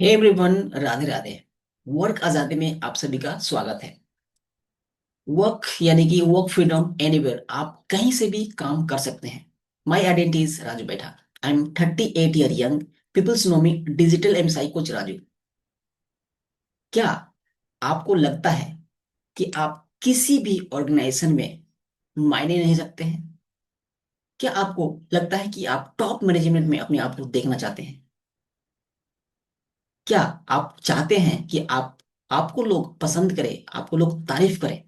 हे everyone, Radhe Radhe. Work आजादी में आप सभी का स्वागत है। वर्क यानी कि वर्क फ्रीडम एनीवेयर, आप कहीं से भी काम कर सकते हैं। My identity is Raju Baitha. I am 38 year young. Peoples know me digital MSI coach Raju. क्या आपको लगता है कि आप किसी भी ऑर्गेनाइजेशन में मायने नहीं रखते हैं? क्या आपको लगता है कि आप टॉप मैनेजमेंट में अपने आप को देखना चाहते हैं? क्या आप चाहते हैं कि आपको लोग पसंद करें, आपको लोग तारीफ करें?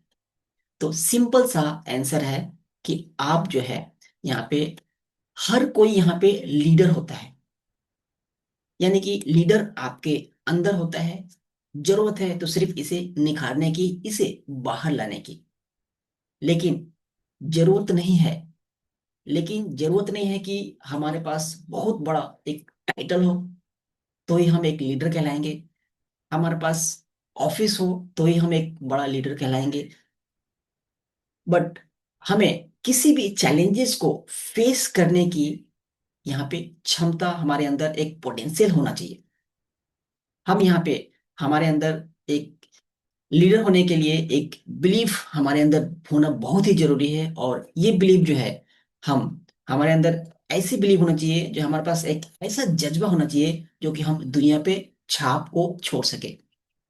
तो सिंपल सा आंसर है कि आप जो है यहाँ पे, हर कोई यहाँ पे लीडर होता है। यानी कि लीडर आपके अंदर होता है। जरूरत है तो सिर्फ इसे निखारने की, इसे बाहर लाने की। लेकिन जरूरत नहीं है जरूरत नहीं है कि हमारे पास बहुत बड़ा एक टाइटल हो तो ही हम एक लीडर कहलाएंगे। हमारे पास ऑफिस हो तो ही हम एक बड़ा लीडर कहलाएंगे। बट हमें किसी भी चैलेंजेस को फेस करने की यहाँ पे क्षमता, हमारे अंदर एक पोटेंशियल होना चाहिए। हम यहाँ पे, हमारे अंदर एक लीडर होने के लिए एक बिलीफ हमारे अंदर होना बहुत ही जरूरी है। और ये बिलीफ जो है, हम हमारे अंदर ऐसी बिलीफ होना चाहिए, जो हमारे पास एक ऐसा जज्बा होना चाहिए जो कि हम दुनिया पे छाप को छोड़ सके।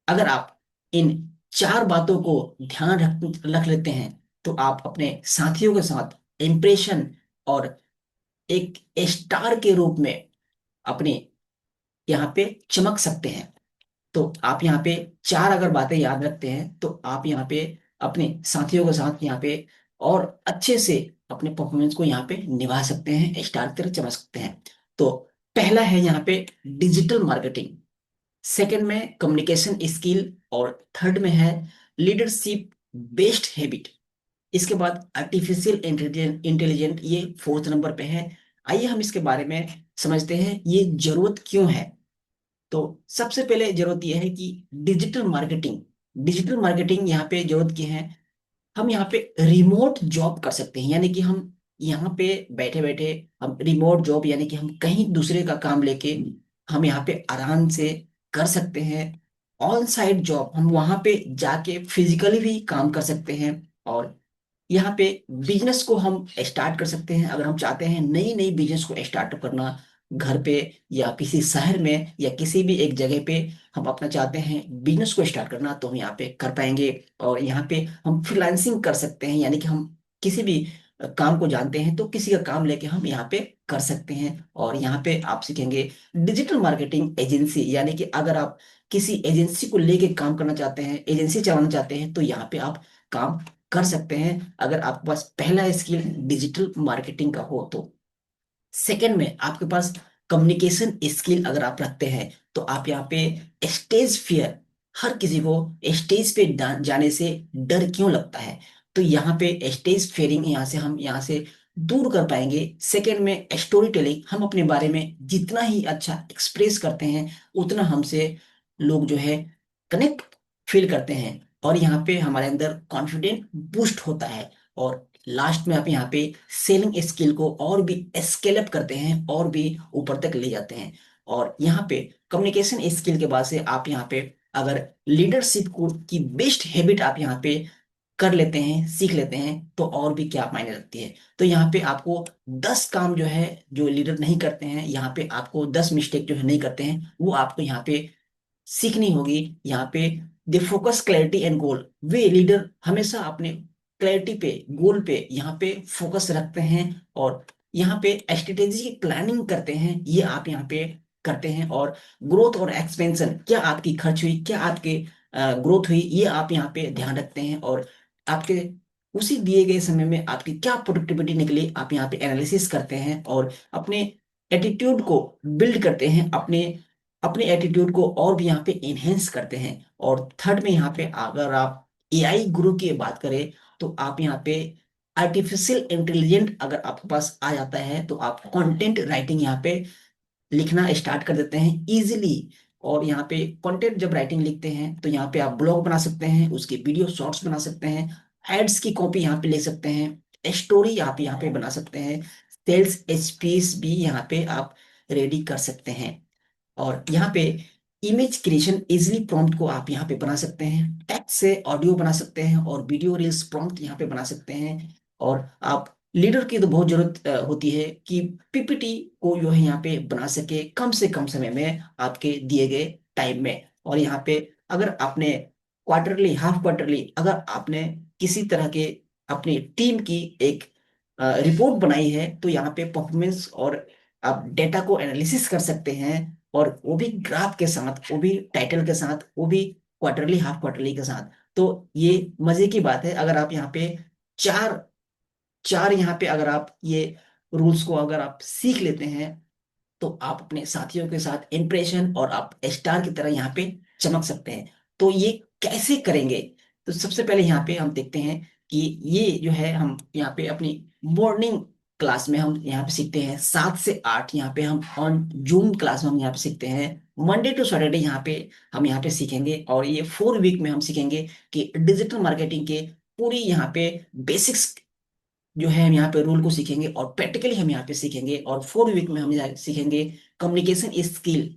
अगर आप इन चार बातों को ध्यान रख लेते हैं तो आप अपने साथियों के साथ इम्प्रेशन और एक स्टार के रूप में अपने यहाँ पे चमक सकते हैं। तो आप यहाँ पे चार अगर बातें याद रखते हैं तो आप यहाँ पे अपने साथियों के साथ यहाँ पे और अच्छे से अपने परफॉर्मेंस को यहाँ पे निभा सकते हैं, स्टार की तरह चमक सकते हैं। तो पहला है यहाँ पे डिजिटल मार्केटिंग। सेकंड में कम्युनिकेशन स्किल। और थर्ड में है लीडरशिप बेस्ड हैबिट। इसके बाद आर्टिफिशियल इंटेलिजेंट, ये फोर्थ नंबर पे है। आइए हम इसके बारे में समझते हैं, ये जरूरत क्यों है। तो सबसे पहले जरूरत यह है कि डिजिटल मार्केटिंग यहाँ पे जरूरत की है। हम यहाँ पे रिमोट जॉब कर सकते हैं, यानी कि हम यहाँ पे बैठे बैठे, हम रिमोट जॉब यानी कि हम कहीं दूसरे का काम लेके हम यहाँ पे आराम से कर सकते हैं। ऑन साइट जॉब, हम वहाँ पे जाके फिजिकली भी काम कर सकते हैं। और यहाँ पे बिजनेस को हम स्टार्ट कर सकते हैं। अगर हम चाहते हैं नई नई बिजनेस को स्टार्ट करना, घर पे या किसी शहर में या किसी भी एक जगह पे हम अपना चाहते हैं बिजनेस को स्टार्ट करना, तो हम यहाँ पे कर पाएंगे। और यहाँ पे हम फ्रीलांसिंग कर सकते हैं, यानी कि हम किसी भी काम को जानते हैं तो किसी का काम लेके हम यहाँ पे कर सकते हैं। और यहाँ पे आप सीखेंगे डिजिटल मार्केटिंग एजेंसी, यानी कि अगर आप किसी एजेंसी को लेके काम करना चाहते हैं, एजेंसी चलाना चाहते हैं, तो यहाँ पे आप काम कर सकते हैं अगर आपके पास पहला स्किल डिजिटल मार्केटिंग का हो तो। सेकंड में आपके पास कम्युनिकेशन स्किल अगर आप रखते हैं तो आप यहाँ पे स्टेज फियर, हर किसी को स्टेज पे जाने से डर क्यों लगता है, तो यहाँ पे स्टेज फियरिंग यहाँ से हम यहाँ से दूर कर पाएंगे। सेकंड में स्टोरी टेलिंग, हम अपने बारे में जितना ही अच्छा एक्सप्रेस करते हैं उतना हमसे लोग जो है कनेक्ट फील करते हैं। और यहाँ पे हमारे अंदर कॉन्फिडेंट बूस्ट होता है। और लास्ट में आप यहाँ पे सेलिंग स्किल को और भी स्केल अप करते हैं और भी ऊपर तक ले जाते हैं। और यहाँ पे कम्युनिकेशन स्किल के बाद से आप यहाँ पे अगर लीडरशिप को की बेस्ट हैबिट आप यहाँ पे कर लेते हैं, सीख लेते हैं, तो और भी क्या मायने रखती है। तो यहाँ पे आपको 10 काम जो है, जो लीडर नहीं करते हैं, यहाँ पे आपको 10 मिस्टेक जो है नहीं करते हैं, वो आपको यहाँ पे सीखनी होगी। यहाँ पे they focus clarity and goal, way leader हमेशा अपने क्लैरिटी पे, गोल पे यहाँ पे फोकस रखते हैं। और यहाँ पे स्ट्रेटेजी की प्लानिंग करते हैं, ये आप यहाँ पे करते हैं। और ग्रोथ और एक्सपेंशन, क्या आपकी खर्च हुई, क्या आपके ग्रोथ हुई, ये आप यहाँ पे ध्यान रखते हैं। और आपके उसी दिए गए समय में आपकी क्या प्रोडक्टिविटी निकली, आप यहाँ पे एनालिसिस करते हैं और अपने एटीट्यूड को बिल्ड करते हैं, अपने अपने एटीट्यूड को और भी यहाँ पे इनहेंस करते हैं। और थर्ड में यहाँ पे अगर आप एआई गुरु की बात करें तो आप यहाँ पे आर्टिफिशियल इंटेलिजेंट अगर आपके पास आ जाता है तो आप कंटेंट राइटिंग यहाँ पे लिखना स्टार्ट कर देते हैं इजीली। और यहाँ पे कंटेंट जब राइटिंग लिखते हैं तो यहाँ पे आप ब्लॉग बना सकते हैं, उसके वीडियो शॉर्ट्स बना सकते हैं, एड्स की कॉपी यहाँ पे ले सकते हैं, स्टोरी आप यहाँ पे बना सकते हैं, सेल्स स्पीच भी यहाँ पे आप रेडी कर सकते हैं। और यहाँ पे इमेज क्रिएशन इजिली प्रॉम्प्ट को आप यहाँ पे बना सकते हैं, टेक्स्ट से ऑडियो बना सकते हैं, और वीडियो रील्स प्रॉम्प्ट यहाँ पे बना सकते हैं। और आप लीडर की तो बहुत जरूरत होती है कि पीपीटी को जो है यहाँ पे बना सके कम से कम समय में आपके दिए गए टाइम में। और यहाँ पे अगर आपने क्वार्टरली, हाफ क्वार्टरली, अगर आपने किसी तरह के अपनी टीम की एक रिपोर्ट बनाई है, तो यहाँ पे परफॉर्मेंस और आप डेटा को एनालिसिस कर सकते हैं, और वो भी ग्राफ के साथ, वो भी टाइटल के साथ, वो भी क्वार्टरली, हाफ क्वार्टरली के साथ। तो ये मजे की बात है, अगर आप यहाँ पे चार चार यहाँ पे अगर आप ये रूल्स को अगर आप सीख लेते हैं, तो आप अपने साथियों के साथ इंप्रेशन और आप स्टार की तरह यहाँ पे चमक सकते हैं। तो ये कैसे करेंगे? तो सबसे पहले यहाँ पे हम देखते हैं कि ये जो है, हम यहाँ पे अपनी मॉर्निंग क्लास में हम यहाँ पे सीखते हैं 7 से 8, यहाँ पे हम ऑन जूम क्लास में हम यहाँ पे सीखते हैं। मंडे टू सैटरडे यहाँ पे हम यहाँ पे सीखेंगे, और ये 4 वीक में हम सीखेंगे कि डिजिटल मार्केटिंग के पूरी यहाँ पे बेसिक्स जो है हम यहाँ पे रूल को सीखेंगे, और प्रैक्टिकली हम यहाँ पे सीखेंगे। और 4 वीक में हम यहाँ सीखेंगे कम्युनिकेशन स्किल,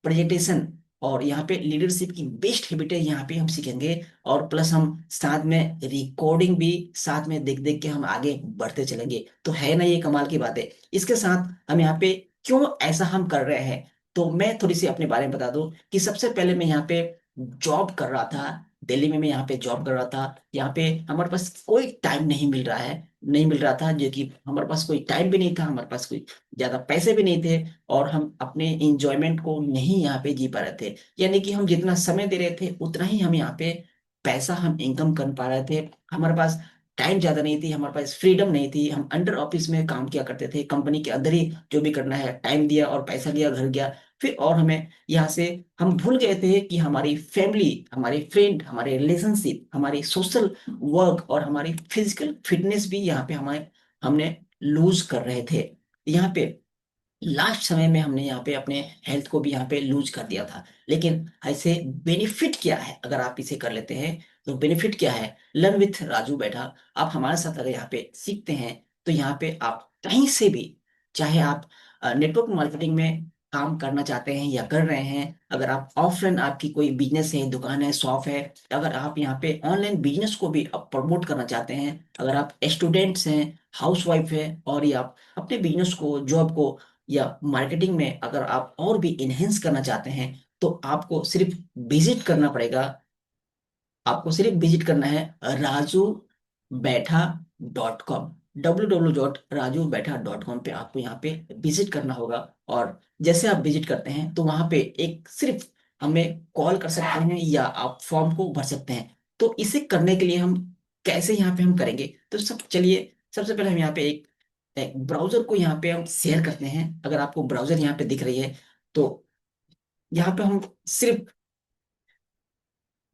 प्रेजेंटेशन, और यहाँ पे लीडरशिप की बेस्ट हैबिटें यहाँ पे हम सीखेंगे। और प्लस हम साथ में रिकॉर्डिंग भी साथ में देख देख के हम आगे बढ़ते चलेंगे। तो है ना ये कमाल की बात है? इसके साथ हम यहाँ पे क्यों ऐसा हम कर रहे हैं, तो मैं थोड़ी सी अपने बारे में बता दूं कि सबसे पहले मैं यहाँ पे जॉब कर रहा था, दिल्ली में मैं यहाँ पे जॉब कर रहा था। यहाँ पे हमारे पास कोई टाइम नहीं मिल रहा है, नहीं मिल रहा था, जो कि हमारे पास कोई टाइम भी नहीं था, हमारे पास कोई ज्यादा पैसे भी नहीं थे, और हम अपने इंजॉयमेंट को नहीं यहाँ पे जी पा रहे थे। यानी कि हम जितना समय दे रहे थे उतना ही हम यहाँ पे पैसा हम इनकम कर पा रहे थे। हमारे पास टाइम ज्यादा नहीं थी, हमारे पास फ्रीडम नहीं थी। हम अंडर ऑफिस में काम किया करते थे, कंपनी के अंदर ही जो भी करना है, टाइम दिया और पैसा लिया, घर गया फिर। और हमें यहाँ से हम भूल गए थे कि हमारी फैमिली, हमारे फ्रेंड, हमारे रिलेशनशिप, हमारी सोशल वर्क और हमारी फिजिकल फिटनेस भी यहाँ पे हमारे हमने लूज कर रहे थे। यहाँ पे लास्ट समय में हमने यहाँ पे अपने हेल्थ को भी यहाँ पे लूज कर दिया था। लेकिन ऐसे बेनिफिट क्या है अगर आप इसे कर लेते हैं? तो बेनिफिट क्या है? लर्न विथ राजू बैठा, आप हमारे साथ अगर यहाँ पे सीखते हैं, तो यहाँ पे आप कहीं से भी, चाहे आप नेटवर्क मार्केटिंग में काम करना चाहते हैं या कर रहे हैं, अगर आप ऑफलाइन आपकी कोई बिजनेस है, दुकान है, शॉप है, अगर आप यहाँ पे ऑनलाइन बिजनेस को भी आप प्रमोट करना चाहते हैं, अगर आप स्टूडेंट्स हैं, हाउस वाइफ है, और या आप अपने बिजनेस को, जॉब को या मार्केटिंग में अगर आप और भी इनहेंस करना चाहते हैं, तो आपको सिर्फ विजिट करना पड़ेगा। आपको सिर्फ विजिट करना है RajuBaitha.com, www.rajubetha.com पे आपको यहाँ पे विजिट करना होगा। और जैसे आप विजिट करते हैं, तो वहाँ पे एक सिर्फ हमें कॉल कर सकते हैं, या आप फॉर्म को भर सकते हैं। तो इसे करने के लिए हम कैसे यहाँ पे हम करेंगे? तो सब चलिए, सबसे पहले हम यहाँ पे एक ब्राउजर को यहाँ पे हम शेयर करते हैं। अगर आपको ब्राउजर यहाँ पे दिख रही है, तो यहाँ पे हम सिर्फ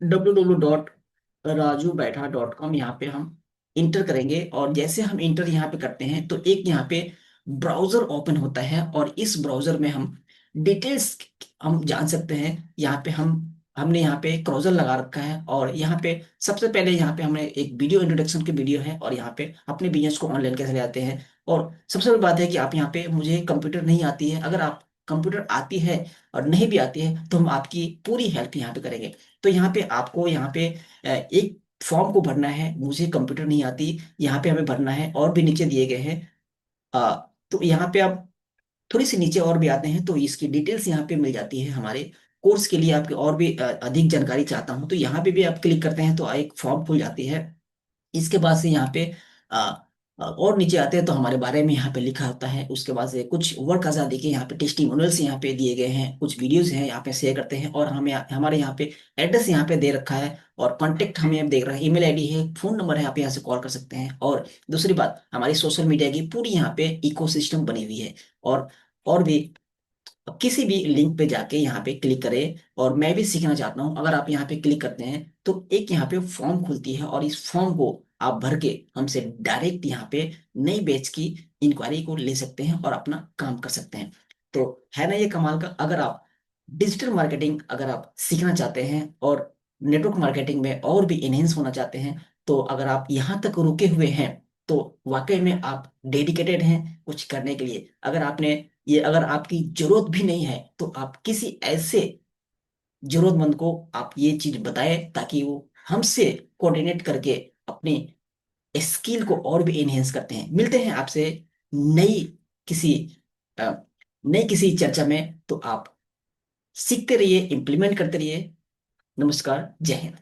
www.rajubetha.com यहाँ पे हम इंटर करेंगे। और जैसे हम इंटर यहाँ पे करते हैं, तो एक यहाँ पे ब्राउजर ओपन होता है, और इस ब्राउजर में हम डिटेल्स हम जान सकते हैं। यहाँ पे हमने यहाँ पे क्रॉजर लगा रखा है, और यहाँ पे सबसे पहले यहाँ पे हमने एक वीडियो, इंट्रोडक्शन की वीडियो है, और यहाँ पे अपने बिजनेस को ऑनलाइन कैसे ले आते हैं। और सबसे बड़ी बात है कि आप यहाँ पे, मुझे कंप्यूटर नहीं आती है, अगर आप कंप्यूटर आती है और नहीं भी आती है, तो हम आपकी पूरी हेल्प यहाँ पे करेंगे। तो यहाँ पे आपको यहाँ पे एक फॉर्म को भरना है, मुझे कंप्यूटर नहीं आती, यहाँ पे हमें भरना है, और भी नीचे दिए गए हैं। अ, तो यहाँ पे आप थोड़ी सी नीचे और भी आते हैं, तो इसकी डिटेल्स यहाँ पे मिल जाती है। हमारे कोर्स के लिए आपके और भी अधिक जानकारी चाहता हूँ, तो यहाँ पे भी आप क्लिक करते हैं, तो एक फॉर्म खुल जाती है। इसके बाद से यहाँ पे और नीचे आते हैं, तो हमारे बारे में यहाँ पे लिखा होता है। उसके बाद से कुछ वर्क आज़ादी के यहाँ पे टेस्टिमोनियल्स यहाँ पे दिए गए हैं, कुछ वीडियोस हैं यहाँ पे शेयर करते हैं, और हमें हमारे यहाँ पे एड्रेस यहाँ पे दे रखा है, और कॉन्टेक्ट हमें अब देख रहा है, ईमेल आईडी है, फोन नंबर है, आप यहाँ से कॉल कर सकते हैं। और दूसरी बात, हमारी सोशल मीडिया की पूरी यहाँ पे इकोसिस्टम बनी हुई है। और भी अब किसी भी लिंक पे जाके यहाँ पे क्लिक करें, और मैं भी सीखना चाहता हूँ, अगर आप यहाँ पे क्लिक करते हैं, तो एक यहाँ पे फॉर्म खुलती है, और इस फॉर्म को आप भर के हमसे डायरेक्ट यहाँ पे नई बैच की इंक्वायरी को ले सकते हैं, और अपना काम कर सकते हैं। तो है ना ये कमाल का? अगर आप डिजिटल मार्केटिंग अगर आप सीखना चाहते हैं, और नेटवर्क मार्केटिंग में और भी इनहेंस होना चाहते हैं, तो अगर आप यहाँ तक रुके हुए हैं, तो वाकई में आप डेडिकेटेड हैं कुछ करने के लिए। अगर आपने ये, अगर आपकी जरूरत भी नहीं है, तो आप किसी ऐसे जरूरतमंद को आप ये चीज बताएं, ताकि वो हमसे कोऑर्डिनेट करके अपनी स्किल को और भी एनहेंस करते हैं। मिलते हैं आपसे नई किसी अ, नई किसी चर्चा में। तो आप सीखते रहिए, इम्प्लीमेंट करते रहिए। नमस्कार, जय हिंद।